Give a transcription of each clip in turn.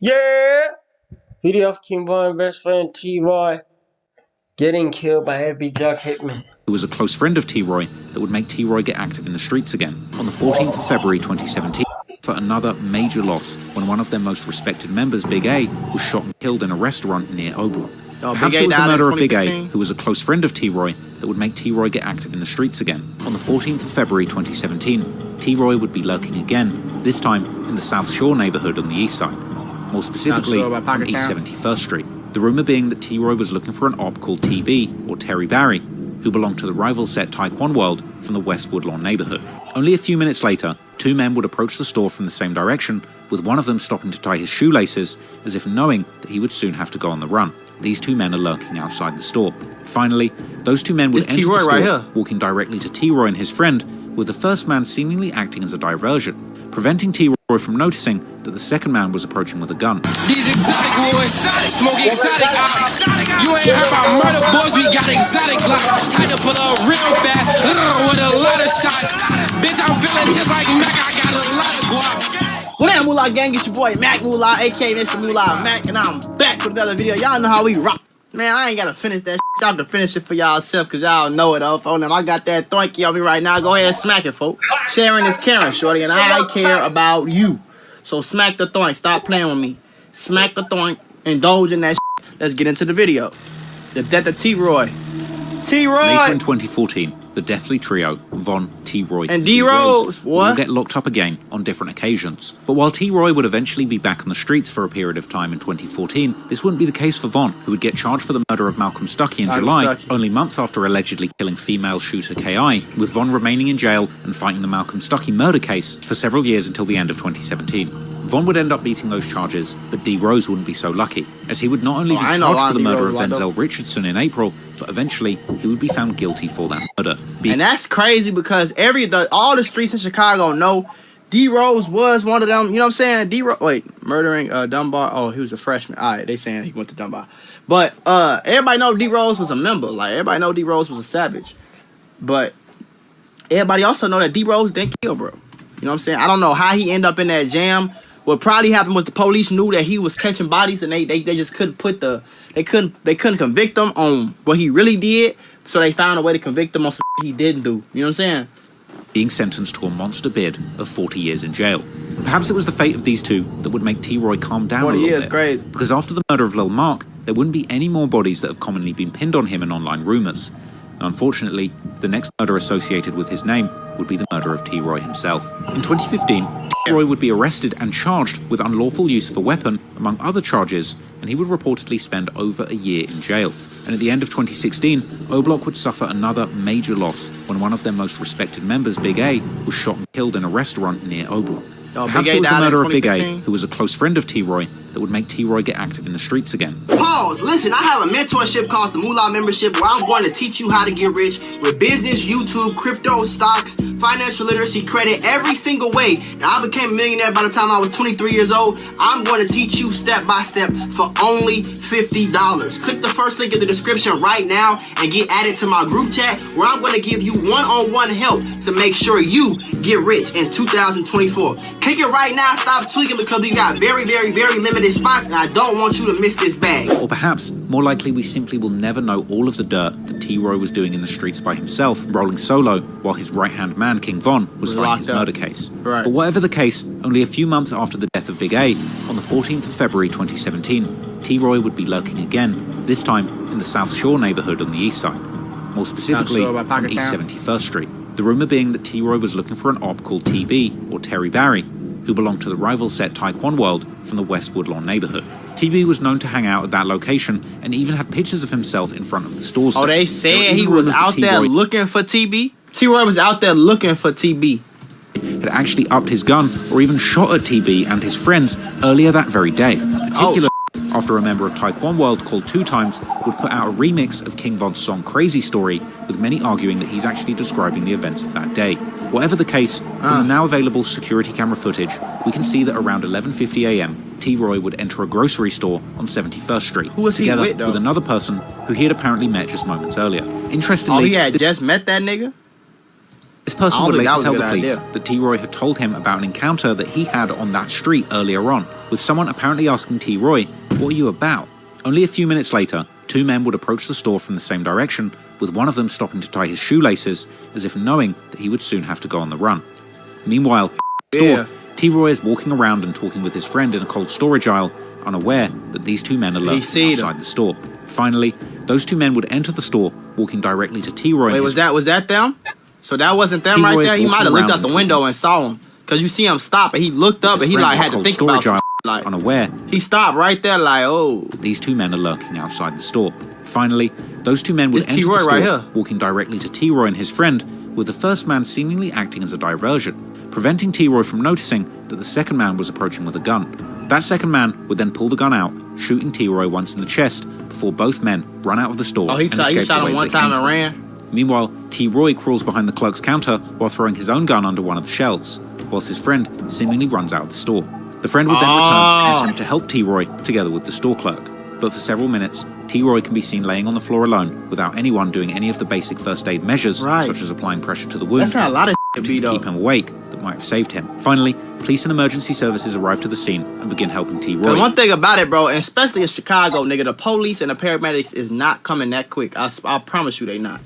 Yeah! Video of King Von's best friend T-Roy getting killed by heavy jock hitman. Who was a close friend of T-Roy that would make T-Roy get active in the streets again. On the 14th of February 2017, for another major loss when one of their most respected members, Big A, was shot and killed in a restaurant near Oble. Perhaps it was the murder of Big A, who was a close friend of T-Roy, that would make T-Roy get active in the streets again. On the 14th of February 2017, T-Roy would be lurking again, this time in the South Shore neighborhood on the east side. More specifically, on East 71st Street. The rumor being that T-Roy was looking for an op called TB, or Terry Barry, who belonged to the rival set Taekwon World from the West Woodlawn neighborhood. Only a few minutes later, two men would approach the store from the same direction, with one of them stopping to tie his shoelaces, as if knowing that he would soon have to go on the run. These two men are lurking outside the store. Finally, those two men would enter the store, walking directly to T-Roy and his friend, with the first man seemingly acting as a diversion, preventing T-Roy from noticing that the second man was approaching with a gun. These exotic boys, smoking exotic ops. You ain't heard about murder boys, we got exotic locks. Tied to pull up real fast, with a lot of shots. Bitch, I'm feeling just like Mac, I got a lot of guap. What up, Moolah Gang? It's your boy Mac Moolah, aka Mr. Moolah Mac, and I'm back with another video. Y'all know how we rock. Man, I ain't gotta finish that shit. Y'all can finish it for y'allself, cause y'all know it all. On them, I got that thonky on me right now. Go ahead and smack it, folks. Sharing is caring, shorty, and I care about you. So smack the thonk. Stop playing with me. Smack the thonk. Indulge in that shit. Let's get into the video. The death of T-Roy. T-Roy! Later in 2014, the deathly trio, Von, T-Roy, and D-Rose will get locked up again on different occasions. But while T-Roy would eventually be back on the streets for a period of time in 2014, this wouldn't be the case for Von, who would get charged for the murder of Malcolm Stuckey in July, only months after allegedly killing female shooter K.I., with Von remaining in jail and fighting the Malcolm Stuckey murder case for several years until the end of 2017. Von would end up beating those charges, but D. Rose wouldn't be so lucky, as he would not only be charged for the murder of Denzel Richardson in April, but eventually he would be found guilty for that murder. And that's crazy because all the streets in Chicago know D. Rose was one of them. You know what I'm saying? D. Rose, murdering Dunbar. Oh, he was a freshman. All right, they saying he went to Dunbar, but everybody know D. Rose was a member. Like everybody know D. Rose was a savage, but everybody also know that D. Rose didn't kill, bro. You know what I'm saying? I don't know how he ended up in that jam. What probably happened was the police knew that he was catching bodies, and they just couldn't they couldn't convict him on what he really did, so they found a way to convict him on some he didn't do. You know what I'm saying? Being sentenced to a monster bid of 40 years in jail. Perhaps it was the fate of these two that would make T-Roy calm down a little bit. Crazy. Because after the murder of Lil Mark, there wouldn't be any more bodies that have commonly been pinned on him in online rumors. And unfortunately, the next murder associated with his name would be the murder of T-Roy himself. In 2015, T-Roy would be arrested and charged with unlawful use of a weapon, among other charges, and he would reportedly spend over a year in jail. And at the end of 2016, O-Block would suffer another major loss when one of their most respected members, Big A, was shot and killed in a restaurant near O-Block. Perhaps it was the murder of Big A, who was a close friend of T-Roy, that would make T-Roy get active in the streets again. Pause. Listen, I have a mentorship called the Moolah Membership where I'm going to teach you how to get rich with business, YouTube, crypto, stocks, financial literacy, credit, every single way. Now, I became a millionaire by the time I was 23 years old. I'm going to teach you step by step for only $50. Click the first link in the description right now and get added to my group chat where I'm going to give you one-on-one help to make sure you get rich in 2024. Click it right now. Stop tweaking because we got very, very, very limited spots, and I don't want you to miss this bag. Or perhaps, more likely, we simply will never know all of the dirt that T-Roy was doing in the streets by himself, rolling solo, while his right-hand man, King Von, was fighting his murder case. But whatever the case, only a few months after the death of Big A, on the 14th of February 2017, T-Roy would be lurking again, this time in the South Shore neighborhood on the east side. More specifically, on East 71st Street. The rumor being that T-Roy was looking for an op called TB, or Terry Barry, who belonged to the rival set Taekwon World from the West Woodlawn neighborhood. TB was known to hang out at that location and even had pictures of himself in front of the stores. Oh, they said he was out there looking for TB? T-Roy was out there looking for TB. Had actually upped his gun or even shot at TB and his friends earlier that very day. Particularly after a member of Taekwon World called 2 Times would put out a remix of King Von's song Crazy Story, with many arguing that he's actually describing the events of that day. Whatever the case, from the now available security camera footage, we can see that around 11:50 a.m, T-Roy would enter a grocery store on 71st Street. Who was he with, though? With another person who he had apparently met just moments earlier. Interestingly, he had just met that nigga? This person I would don't think later that was tell a the good police idea. that T-Roy had told him about an encounter that he had on that street earlier on, with someone apparently asking T-Roy, "What are you about?" Only a few minutes later, two men would approach the store from the same direction, with one of them stopping to tie his shoelaces, as if knowing that he would soon have to go on the run. Meanwhile, in the store, T-Roy is walking around and talking with his friend in a cold storage aisle, unaware that these two men are lurking outside the store. Finally, those two men would enter the store, walking directly to T-Roy. Wait, was that them? So that wasn't them right there? He might have looked out the window and saw him. Because you see him stop, and he looked up, and he like had to think about some like, unaware. He stopped right there like, oh. These two men are lurking outside the store. Finally, those two men would enter the store, walking directly to T-Roy and his friend, with the first man seemingly acting as a diversion, preventing T-Roy from noticing that the second man was approaching with a gun. That second man would then pull the gun out, shooting T-Roy once in the chest, before both men run out of the store. He shot him one time and ran? Meanwhile, T-Roy crawls behind the clerk's counter while throwing his own gun under one of the shelves, whilst his friend seemingly runs out of the store. The friend would then return and attempt to help T-Roy together with the store clerk. But for several minutes, T-Roy can be seen laying on the floor alone without anyone doing any of the basic first aid measures, such as applying pressure to the wound, that's how a lot of to keep him awake, that might have saved him. Finally, police and emergency services arrive to the scene and begin helping T-Roy. One thing about it, bro, and especially in Chicago, nigga, the police and the paramedics is not coming that quick. I promise you they not.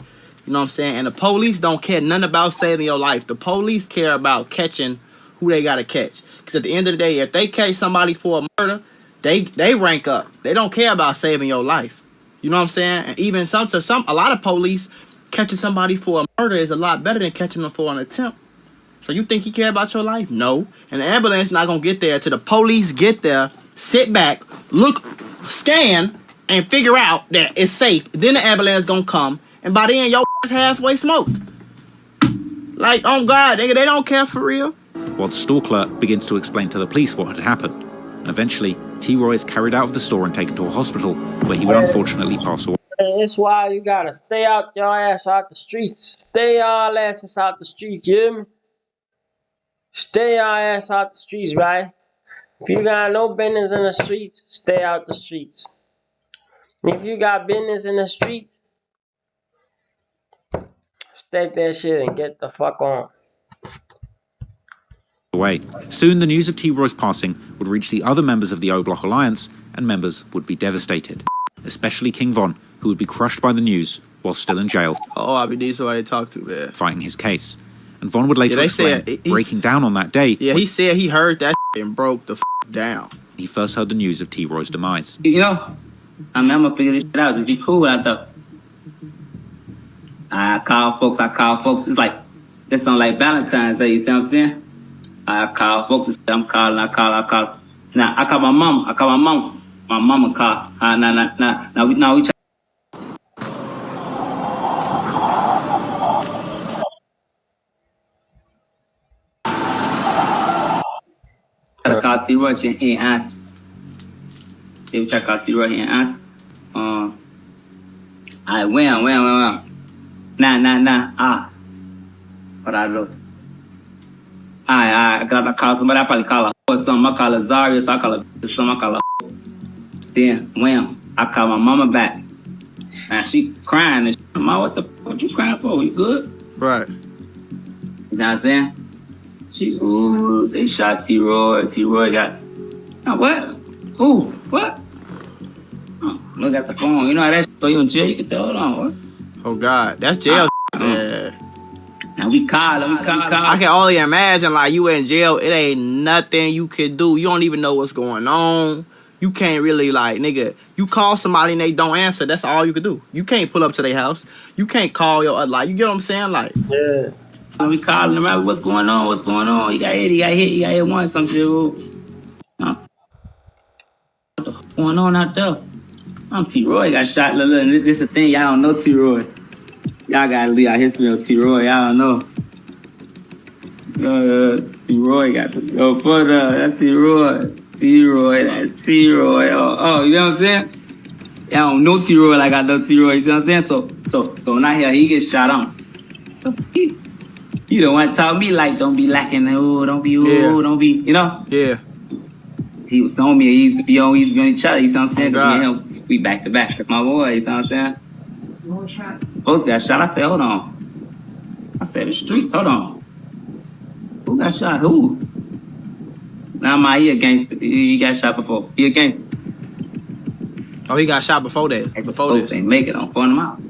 You know what I'm saying? And the police don't care nothing about saving your life. The police care about catching who they gotta catch. Because at the end of the day, if they catch somebody for a murder, they rank up. They don't care about saving your life. You know what I'm saying? And even a lot of police catching somebody for a murder is a lot better than catching them for an attempt. So you think he care about your life? No. And the ambulance not gonna get there till the police get there, sit back, look, scan, and figure out that it's safe. Then the ambulance gonna come, and by then your halfway smoked. Like, oh God, nigga, they don't care for real. While the store clerk begins to explain to the police what had happened. And eventually, T-Roy is carried out of the store and taken to a hospital, where he would unfortunately pass away. That's why you gotta stay out your ass out the streets. Stay your asses out the streets, you hear me? Stay your ass out the streets, right? If you got no business in the streets, stay out the streets. If you got business in the streets, take that shit and get the fuck on. Soon, the news of T-Roy's passing would reach the other members of the O-Block Alliance, and members would be devastated. Especially King Von, who would be crushed by the news while still in jail. Oh, I mean, these are what they talk to, man. Fighting his case. And Von would later explain, breaking down on that day. Yeah, he said he heard that and broke the down. He first heard the news of T-Roy's demise. You know, I'm gonna figure this shit out. It'd be cool out there. I call folks. It's like, this on like Valentine's Day, you see what I'm saying? I call folks, I'm calling, I call. Now, I call my mama. My mama call. Now we try. I call T-Roy, she ain't answer. They try to call T-Roy, he ain't answer. I wham. Nah. What I wrote. I gotta call somebody. I probably call her or something. I call her Zarius. I call her something. I call her. Then, wham, I call my mama back. And she crying. And she, Mama, what you crying for? You good? Right. You know what I'm saying? They shot T-Roy. T-Roy got, what? Who? What? Oh, look at the phone. You know how that shit for you in jail? You can throw it on. What? Oh God, that's jail. Yeah. And we call. I can only imagine, like, you in jail, it ain't nothing you can do. You don't even know what's going on. You can't really, like, nigga, you call somebody and they don't answer, that's all you can do. You can't pull up to their house. You can't call your, like, you get what I'm saying? Like, yeah. And we calling them out, what's going on? He got hit once, some shit. What the fuck going on out there? I'm T-Roy got shot. Look, this is the thing, y'all don't know T-Roy. Y'all gotta leave our history of T-Roy. Y'all don't know. T-Roy got to go further. That's T-Roy. That's T-Roy. Oh, you know what I'm saying? Y'all don't know T-Roy like I know T-Roy. You know what I'm saying? So now here he gets shot on. So you don't want to talk me like don't be lacking. Don't be, you know? Yeah. He was telling me he's on each other. You know what I'm saying? Oh, we back to back with my boy. You know what I'm saying? Folks got shot. I said, hold on. I said, the streets, hold on. Who got shot? Who? Nah, he a gangster. He got shot before. He a gangster. Oh, he got shot before that. Before this. Ain't make it on, point him out.